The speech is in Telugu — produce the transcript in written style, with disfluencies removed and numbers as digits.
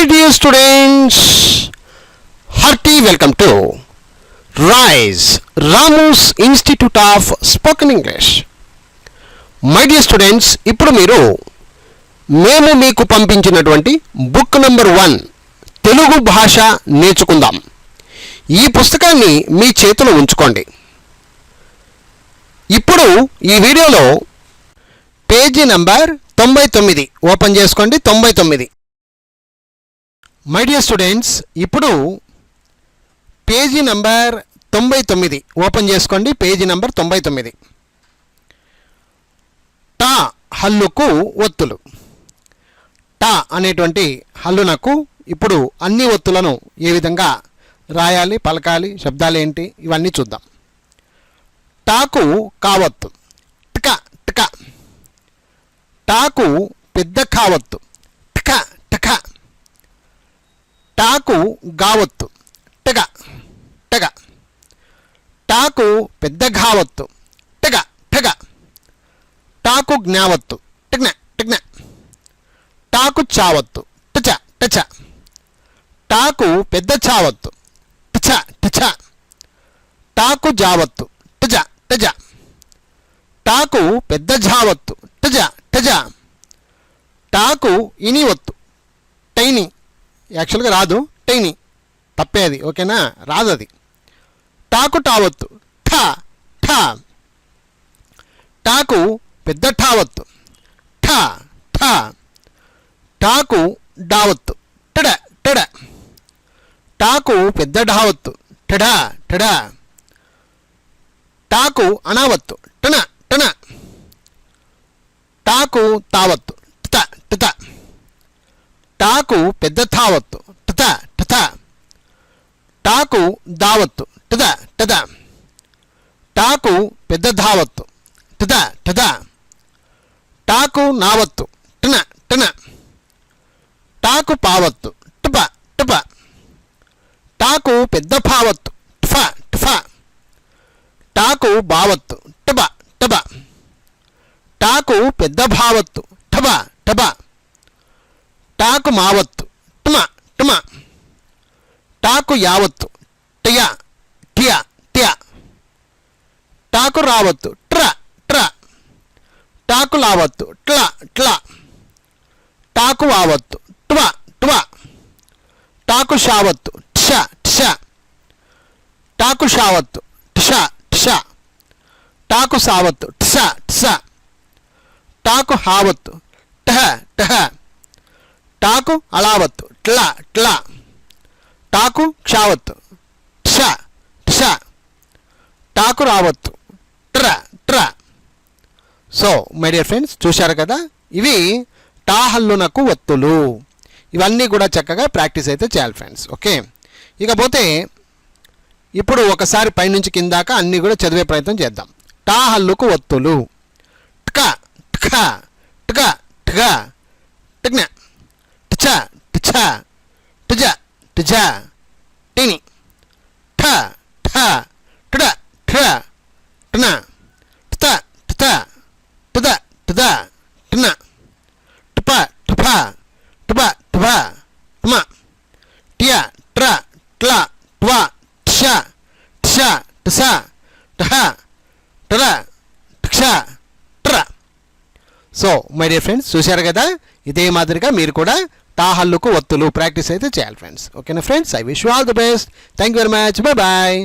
My dear students, hearty welcome to RISE, Ramu's Institute of Spoken English. My dear students, ఇప్పుడు మీరు మేము మీకు పంపించినటువంటి బుక్ నెంబర్ 1 తెలుగు భాష నేర్చుకుందాం ఈ పుస్తకాన్ని మీ చేతిలో ఉంచుకోండి. ఇప్పుడు ఈ వీడియోలో పేజీ నంబర్ 99 ఓపెన్ చేసుకోండి. 99. మై డియర్ స్టూడెంట్స్, ఇప్పుడు పేజీ నంబర్ 99 ఓపెన్ చేసుకోండి. Page number 99. టా హల్లుకు ఒత్తులు. టా అనేటువంటి హల్లునకు ఇప్పుడు అన్ని ఒత్తులను ఏ విధంగా రాయాలి, పలకాలి, శబ్దాలు ఏంటి ఇవన్నీ చూద్దాం. టాకు కావత్తు. టిక టిక. టాకు పెద్ద కావత్తు. టిక టిక. టాకు గావత్తు. టగ టగ. టాకు పెద్ద ఘావత్తు. టగ టగ. టాకు జ్ఞావత్తు. టిగ్న టిగ్న. టాకు చావత్తు. టచ టచ. టాకు పెద్ద చావత్తు. టచ టచ. టాకు జావత్తు. టజ టజ. టాకు పెద్ద ఝావత్తు. టజ టజ. టాకు ఇనివత్తు. టైని. యాక్చువల్గా రాదు, టైని తప్పే అది, ఓకేనా, రాదు అది. టాకు టావత్తు. ఠా ఠా. టాకు పెద్ద ఠావత్తు. ఠా ఠా. టాకు డావత్తు. టడ టడ. టాకు పెద్ద ఢావత్తు. టడా టడా. టాకు అనావత్తు. టన టన. టాకు తావత్తు. టిత టిత. టాకు పెద్ద థావత్తు. టత టత. టాకు దావత్తు. టద టద. టాకు పెద్ద ధావత్తు. టద టద. టాకు నావత్తు. టన టన. టాకు పావత్తు. టుప టుప. టాకు పెద్ద భావత్తు. టుఫ టుఫ. టాకు బావత్తు. టబ టబ. టాకు పెద్ద భావత్తు. టబ టబ. టాకు మావత్తు. టుమ టుమ. టాకు యావత్తు. టయ టియ టియ. టాకు రావత్తు. ట్ర ట్ర. టాకు లావత్తు. ట్ల ట్ల. టాకు వావత్తు. ట్వ ట్వ. టాకు షావత్తు. టిష టిష. టాకు షావత్తు. టిష టిష. టాకు సావత్తు. టిష టిష. టాకు హావత్తు. టహ టహ. టాకు అలావత్తు. ట్ల ట్ల. టాకు క్షావత్తు. టిష టిష. టాకు రావత్తు. ట్ర ట్ర. సో మై డియర్ ఫ్రెండ్స్, చూశారు కదా, ఇవి టా హల్లునకు ఒత్తులు. ఇవన్నీ కూడా చక్కగా ప్రాక్టీస్ అయితే చేయాలి ఫ్రెండ్స్, ఓకే. ఇకపోతే ఇప్పుడు ఒకసారి పైనుంచి కిందాక అన్నీ కూడా చదివే ప్రయత్నం చేద్దాం. టా హల్లుకు ఒత్తులు. ట్క ట్క. ట్క ట్క. టిగ్న. టిచ టిచ. టిజ టిజ. టిని. ఠ ఠ. టుడ ఠ. టన. టిత టిత. టుద టుద. టిన. టుప టుప. టుబ టుబ. టుమ. టియ ట్ర ట్ల ట్వ. టిష టిష. టిస టహ. టర. టిక్ష ట్ర. సో మై డియర్ ఫ్రెండ్స్, చూశారు కదా, ఇదే మాదిరిగా మీరు కూడా టా హల్లుకు ఒత్తులు ప్రాక్టీస్ అయితే చేయాలి ఫ్రెండ్స్, ఓకేనా friends. I wish you all the best. Thank you very much. Bye bye.